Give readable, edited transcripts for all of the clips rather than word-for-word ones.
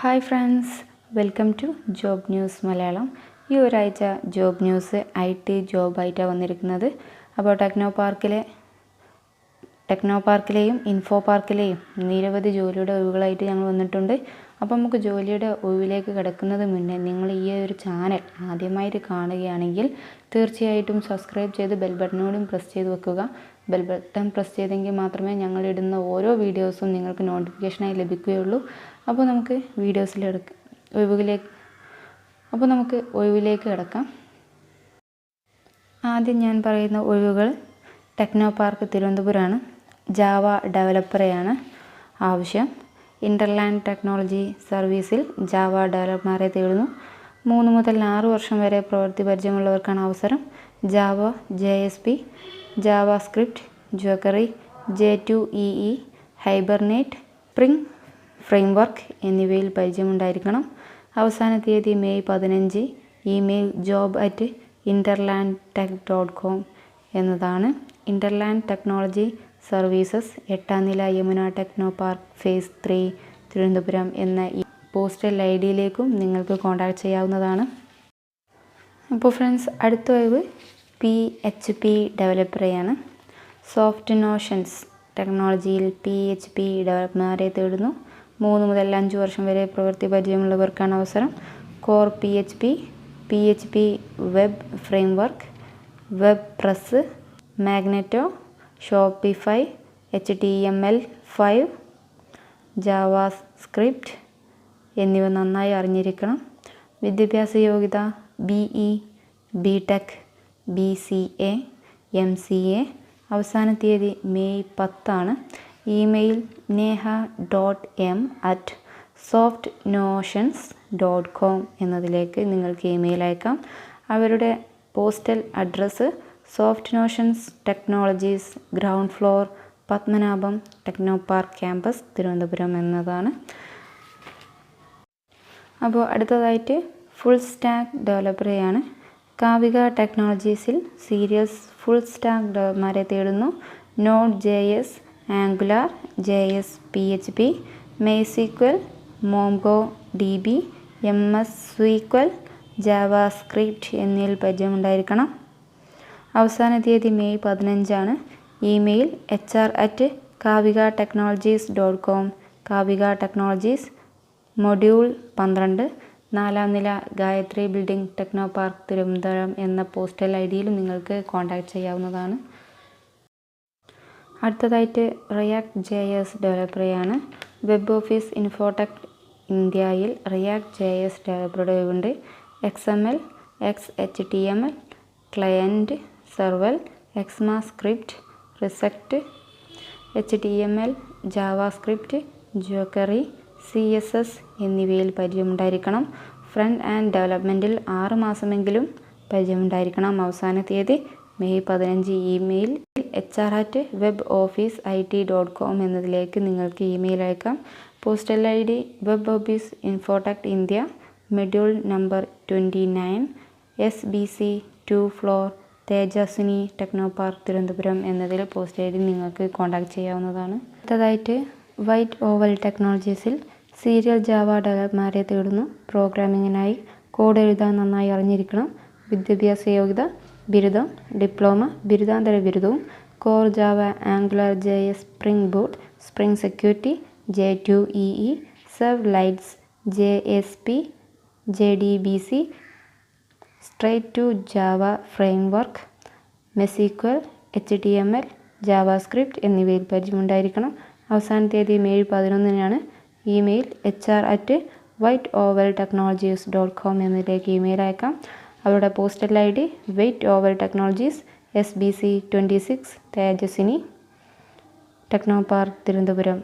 Hi friends, welcome to job news Malayalam. ഈ ഒരാഴ്ച job news IT ജോബായിട്ടാണ് വന്നിരിക്കുന്നത്. അപ്പോൾ ടെക്നോ പാർക്കിലെയും ഇൻഫോ പാർക്കിലെയും നിരവധി ജോലിയുടെ ഒഴിവുകളായിട്ട് ഞങ്ങൾ വന്നിട്ടുണ്ട്. അപ്പോൾ നമുക്ക് ജോലിയുടെ ഒഴിവിലേക്ക് കിടക്കുന്നത് മുന്നേ നിങ്ങൾ ഈ ഒരു ചാനൽ ആദ്യമായിട്ട് കാണുകയാണെങ്കിൽ തീർച്ചയായിട്ടും സബ്സ്ക്രൈബ് ചെയ്ത് ബെൽ ബട്ടനോടും പ്രസ് ചെയ്ത് വെക്കുക. ബെൽ ബട്ടൺ പ്രസ് ചെയ്തെങ്കിൽ മാത്രമേ ഞങ്ങളിടുന്ന ഓരോ വീഡിയോസും നിങ്ങൾക്ക് നോട്ടിഫിക്കേഷനായി ലഭിക്കുകയുള്ളൂ. അപ്പോൾ നമുക്ക് ഒഴിവിലേക്ക് കിടക്കാം. ആദ്യം ഞാൻ പറയുന്ന ഒഴിവുകൾ ടെക്നോ പാർക്ക് തിരുവനന്തപുരമാണ്. ജാവ ഡെവലപ്പറെയാണ് ആവശ്യം. ഇൻ്റർലാൻഡ് ടെക്നോളജി സർവീസിൽ ജാവ ഡെവലപ്പർമാരെ തേടുന്നു. 3 മുതൽ 6 വർഷം വരെ പ്രവൃത്തി പരിചയമുള്ളവർക്കാണ് അവസരം. Java, JSP, JavaScript, jQuery, J2EE, hibernate, spring framework എന്നിവയിൽ പരിചയമുണ്ടായിരിക്കണം. അവസാന തീയതി മെയ് 15. ഇമെയിൽ job@interlandtech.com എന്നതാണ്. ഇൻ്റർലാൻഡ് ടെക്നോളജി സർവീസസ് 8ാം നില Yamuna techno park face 3 Thiruvananthapuram എന്ന ഈ പോസ്റ്റൽ IDയിലേക്കും നിങ്ങൾക്ക് കോൺടാക്ട് ചെയ്യാവുന്നതാണ്. അപ്പോൾ ഫ്രണ്ട്സ്, അടുത്ത ഒഴിവ് PHP ഡെവലപ്പറെയാണ്. സോഫ്റ്റ് നോഷൻസ് ടെക്നോളജിയിൽ PHP ഡെവലപ്പർമാരെ തേടുന്നു. 3 മുതൽ 5 വർഷം വരെ പ്രവൃത്തി പരിചയമുള്ളവർക്കാണ് അവസരം. Core PHP web framework, web press, magneto, Shopify, HTML5, JavaScript എന്നിവ നന്നായി അറിഞ്ഞിരിക്കണം. വിദ്യാഭ്യാസ യോഗ്യത BE, BTech, BCA, MCA. അവസാന തീയതി മെയ് 10. ഇമെയിൽ neha.m@softnotions.com എന്നതിലേക്ക് നിങ്ങൾക്ക് ഇമെയിൽ അയക്കാം. അവരുടെ postal address Soft Notions technologies, ground floor, Padmanabham, Technopark campus, Thiruvananthapuram എന്നതാണ്. അപ്പോൾ അടുത്തതായിട്ട് ഫുൾ സ്റ്റാക്ക് ഡെവലപ്പറെയാണ്. കാവിക ടെക്നോളജീസിൽ സീരിയസ് ഫുൾ സ്റ്റാക്ക് ഡെവലപ്പർമാരെ തേടുന്നു. Node.js, Angular, JS, PHP, MySQL, MongoDB, MS SQL, JavaScript എന്നിവയിൽ പരിചയമുണ്ടായിരിക്കണം. അവസാന തീയതി May 15. Email HR@kavigatechnologies.com. Kavika technologies, module 12, 4ാം നില Gayathri building, techno park Thiruvananthapuram എന്ന പോസ്റ്റൽ IDയിലും നിങ്ങൾക്ക് കോൺടാക്ട് ചെയ്യാവുന്നതാണ്. അടുത്തതായിട്ട് React.js ഡെവലപ്പറെയാണ്. വെബ് ഓഫീസ് ഇൻഫോടെക് ഇന്ത്യയിൽ React.js ഡെവലപ്പറുടെ ഒഴിവുണ്ട്. XML, XHTML, client server, ECMAScript, React, HTML, JavaScript, jQuery, CSS എന്നിവയിൽ പരിചയമുണ്ടായിരിക്കണം. Front and ഡെവലപ്മെൻറ്റിൽ 6 മാസമെങ്കിലും പരിചയമുണ്ടായിരിക്കണം. അവസാന തീയതി മെയ് 15. ഇമെയിൽ HR@webofficeit.com എന്നതിലേക്ക് നിങ്ങൾക്ക് ഇമെയിൽ അയക്കാം. Postal ID web office Infotech India, module number 29, SBC 2 floor, Tejaswini, techno park Thiruvananthapuram എന്നതിൽ post ID നിങ്ങൾക്ക് contact ചെയ്യാവുന്നതാണ്. അടുത്തതായിട്ട് വൈറ്റ് ഓവൽ ടെക്നോളജീസിൽ സീരിയൽ ജാവ ഡെവലപ്പർമാരെ തേടുന്നു. പ്രോഗ്രാമിങ്ങിനായി കോഡ് എഴുതാൻ നന്നായി അറിഞ്ഞിരിക്കണം. വിദ്യാഭ്യാസ യോഗ്യത ബിരുദം, ഡിപ്ലോമ, ബിരുദാന്തര ബിരുദവും. Core Java, Angular JS, spring boot, spring security, J2EE, servlets, JSP, JDBC, straight to Java framework, MySQL, HTML, JavaScript എന്നിവയിൽ പരിചയമുണ്ടായിരിക്കണം. അവസാന തീയതി മെയ് 11. ഇമെയിൽ HR@whiteovaltechnologies.com എന്നതിലേക്ക് ഇമെയിൽ അയക്കാം. അവരുടെ postal ID weight oval technologies, SBC 26, Tejaswini, techno park Thiruvananthapuram.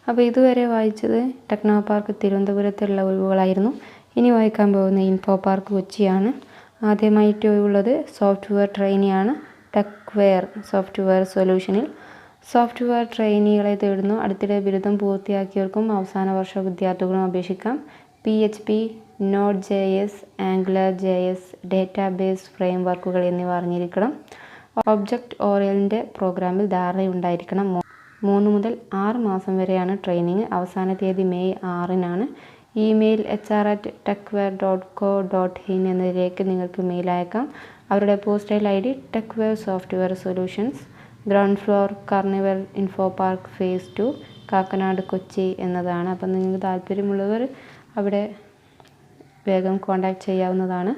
അപ്പോൾ ഇതുവരെ വായിച്ചത് ടെക്നോ പാർക്ക് തിരുവനന്തപുരത്തുള്ള ഒഴിവുകളായിരുന്നു. ഇനി വായിക്കാൻ പോകുന്ന ഇൻഫോ പാർക്ക് കൊച്ചിയാണ്. ആദ്യമായിട്ട് ഒഴിവുള്ളത് സോഫ്റ്റ്വെയർ ട്രെയിനിയാണ്. ടെക്വെയർ സോഫ്റ്റ്വെയർ സൊല്യൂഷനിൽ സോഫ്റ്റ്വെയർ ട്രെയിനികളെ തേടുന്നു. അടുത്തിടെ ബിരുദം പൂർത്തിയാക്കിയവർക്കും അവസാന വർഷ വിദ്യാർത്ഥികളും അപേക്ഷിക്കാം. PHP, Node.js, AngularJS, ഡേറ്റാബേസ് ഫ്രെയിംവർക്കുകൾ എന്നിവ അറിഞ്ഞിരിക്കണം. ഒബ്ജക്റ്റ് ഓറിയൻറ്റഡ് പ്രോഗ്രാമിൽ ധാരണയുണ്ടായിരിക്കണം. 3 മുതൽ 6 മാസം വരെയാണ് ട്രെയിനിങ്. അവസാന തീയതി മെയ് 6-നാണ്. ഇമെയിൽ hr@techware.co.in എന്നതിലേക്ക് നിങ്ങൾക്ക് മെയിൽ അയക്കാം. അവരുടെ postal ID Techware software solutions, ground floor, Carnival Infopark phase 2, Kakkanad, Kochi എന്നതാണ്. അപ്പം നിങ്ങൾക്ക് താല്പര്യമുള്ളവർ അവിടെ വേഗം കോൺടാക്റ്റ് ചെയ്യാവുന്നതാണ്.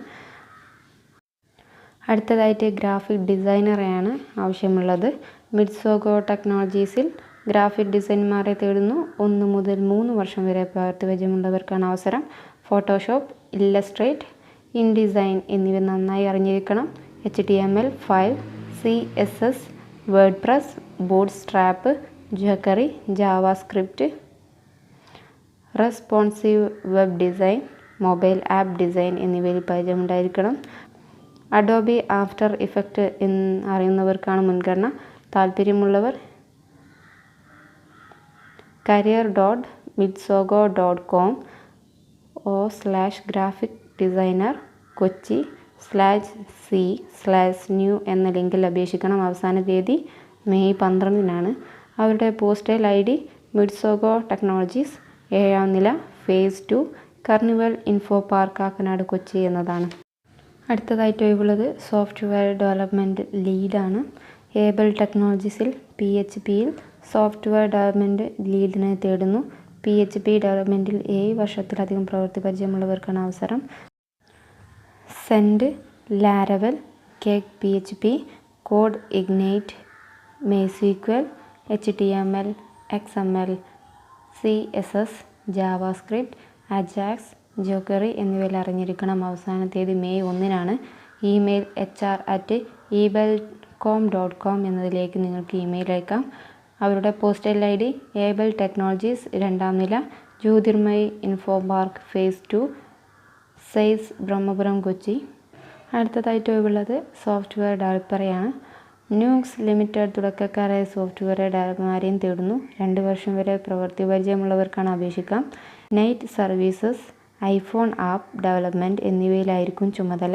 അടുത്തതായിട്ട് ഗ്രാഫിക് ഡിസൈനറെയാണ് ആവശ്യമുള്ളത്. മിഡ്സോഗോ ടെക്നോളജീസിൽ ഗ്രാഫിക് ഡിസൈനർമാരെ തേടുന്നു. 1 മുതൽ 3 വർഷം വരെ പ്രവൃത്തി പരിചയമുള്ളവർക്കാണ് അവസരം. ഫോട്ടോഷോപ്പ്, ഇല്ലസ്ട്രേറ്റ്, ഇൻഡിസൈൻ എന്നിവ നന്നായി അറിഞ്ഞിരിക്കണം. HTML5, CSS, WordPress, Bootstrap, jQuery, JavaScript, responsive web design, mobile app design എന്നിവയിൽ പരിചയമുണ്ടായിരിക്കണം. അഡോബി ആഫ്റ്റർ ഇഫക്റ്റ് അറിയുന്നവർക്കാണ് മുൻഗണന. താല്പര്യമുള്ളവർ career.midsogo.com/graphic-designer Kochi/C/new എന്ന ലിങ്കിൽ അപേക്ഷിക്കണം. അവസാന തീയതി മെയ് 12-നാണ്. അവരുടെ പോസ്റ്റൽ ID മിഡ്സോഗോ ടെക്നോളജീസ്, 7-ാം നില, phase 2, Carnival Infopark, Kakkanad, Kochi എന്നതാണ്. അടുത്തതായിട്ട് ഒഴിവുള്ളത് സോഫ്റ്റ്വെയർ ഡെവലപ്മെൻറ്റ് ലീഡാണ്. ഏബിൾ ടെക്നോളജീസിൽ PHPയിൽ സോഫ്റ്റ്വെയർ ഡെവലപ്മെൻറ്റ് ലീഡിനെ തേടുന്നു. PHP ഡെവലപ്മെൻറ്റിൽ 7 വർഷത്തിലധികം പ്രവൃത്തി പരിചയമുള്ളവർക്കാണ് അവസരം. Zend, Laravel, Cake PHP, Code Ignite, MySQL, HTML, XML, CSS, JavaScript, Ajax, jQuery എന്നിവയിൽ അറിഞ്ഞിരിക്കണം. അവസാന തീയതി മെയ് 1-നാണ്. ഇമെയിൽ hr@ebelcom.com എന്നതിലേക്ക് നിങ്ങൾക്ക് ഇമെയിൽ അയക്കാം. അവരുടെ പോസ്റ്റൽ ID ഏബിൾ ടെക്നോളജീസ്, 2-ാം നില, ജ്യോതിർമയ് ഇൻഫോ പാർക്ക് ഫേസ് 2, സൈസ്, ബ്രഹ്മപുരം, കൊച്ചി. അടുത്തതായിട്ട് ഉള്ളത് സോഫ്റ്റ്വെയർ ഡെവലപ്പറെയാണ്. ന്യൂക്സ് ലിമിറ്റഡ് തുടക്കക്കാരായ സോഫ്റ്റ്വെയർ ഡെവലപ്പർമാരെയും തേടുന്നു. 2 വർഷം വരെ പ്രവൃത്തി പരിചയമുള്ളവർക്കാണ് അപേക്ഷിക്കാം. Night services, iPhone app development എന്നിവയിലായിരിക്കും ചുമതല.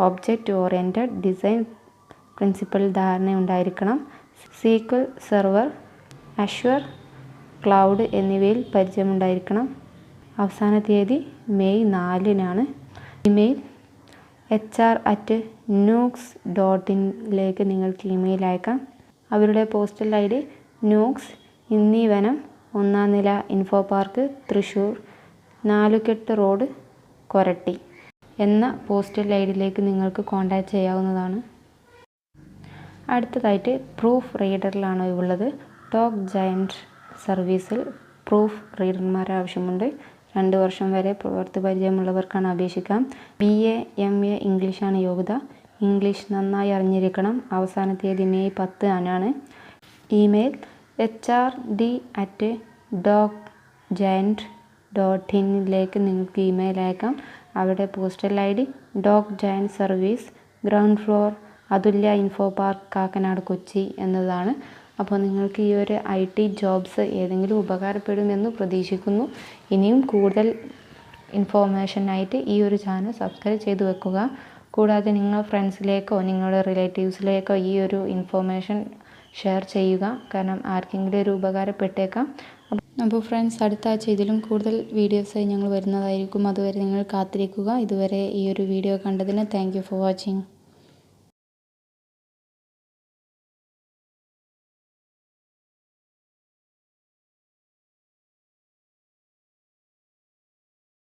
ഒബ്ജക്റ്റ് ഓറിയൻറ്റഡ് ഡിസൈൻ പ്രിൻസിപ്പൽ ധാരണയുണ്ടായിരിക്കണം. SQL സെർവർ, അഷ്വർ ക്ലൗഡ് എന്നിവയിൽ പരിചയമുണ്ടായിരിക്കണം. അവസാന തീയതി മെയ് 4-നാണ്. ഇമെയിൽ hr@nux.in നിങ്ങൾക്ക് ഇമെയിൽ അയക്കാം. അവരുടെ പോസ്റ്റൽ ID നൂക്സ്, ഇന്നീവനം, 1-ാം നില, ഇൻഫോ പാർക്ക്, തൃശ്ശൂർ, നാലുകെട്ട് റോഡ്, കൊരട്ടി എന്ന പോസ്റ്റൽ IDയിലേക്ക് നിങ്ങൾക്ക് കോൺടാക്റ്റ് ചെയ്യാവുന്നതാണ്. അടുത്തതായിട്ട് പ്രൂഫ് റീഡറിലാണ് ഉള്ളത്. ടോക്ക് ജയൻറ്റ് സർവീസിൽ പ്രൂഫ് റീഡർമാരെ ആവശ്യമുണ്ട്. 2 വർഷം വരെ പ്രവൃത്തി പരിചയമുള്ളവർക്കാണ് അപേക്ഷിക്കാം. BA MA ഇംഗ്ലീഷാണ് യോഗ്യത. ഇംഗ്ലീഷ് നന്നായി അറിഞ്ഞിരിക്കണം. അവസാന തീയതി മെയ് 10-നാണ്. ഇമെയിൽ hr@docgiant.in നിങ്ങൾക്ക് ഇമെയിൽ അയക്കാം. അവരുടെ പോസ്റ്റൽ ID ഡോക് ജയൻറ്റ് സർവീസ്, ഗ്രൗണ്ട് ഫ്ലോർ, അതുല്യ ഇൻഫോ പാർക്ക്, കാക്കനാട്, കൊച്ചി എന്നതാണ്. അപ്പോൾ നിങ്ങൾക്ക് ഈ ഒരു IT ജോബ്സ് ഏതെങ്കിലും ഉപകാരപ്പെടുമെന്ന് പ്രതീക്ഷിക്കുന്നു. ഇനിയും കൂടുതൽ ഇൻഫോർമേഷനായിട്ട് ഈ ഒരു ചാനൽ സബ്സ്ക്രൈബ് ചെയ്ത് വെക്കുക. കൂടാതെ നിങ്ങൾ ഫ്രണ്ട്സിലേക്കോ നിങ്ങളുടെ റിലേറ്റീവ്സിലേക്കോ ഈ ഒരു ഇൻഫോർമേഷൻ ഷെയർ ചെയ്യുക. കാരണം ആർക്കെങ്കിലും ഒരു ഉപകാരപ്പെട്ടേക്കാം. അപ്പോൾ ഫ്രണ്ട്സ്, അടുത്ത ആഴ്ച ഇതിലും കൂടുതൽ വീഡിയോസായി ഞങ്ങൾ വരുന്നതായിരിക്കും. അതുവരെ നിങ്ങൾ കാത്തിരിക്കുക. ഇതുവരെ ഈ ഒരു വീഡിയോ കണ്ടതിന് താങ്ക് യു ഫോർ വാച്ചിങ്.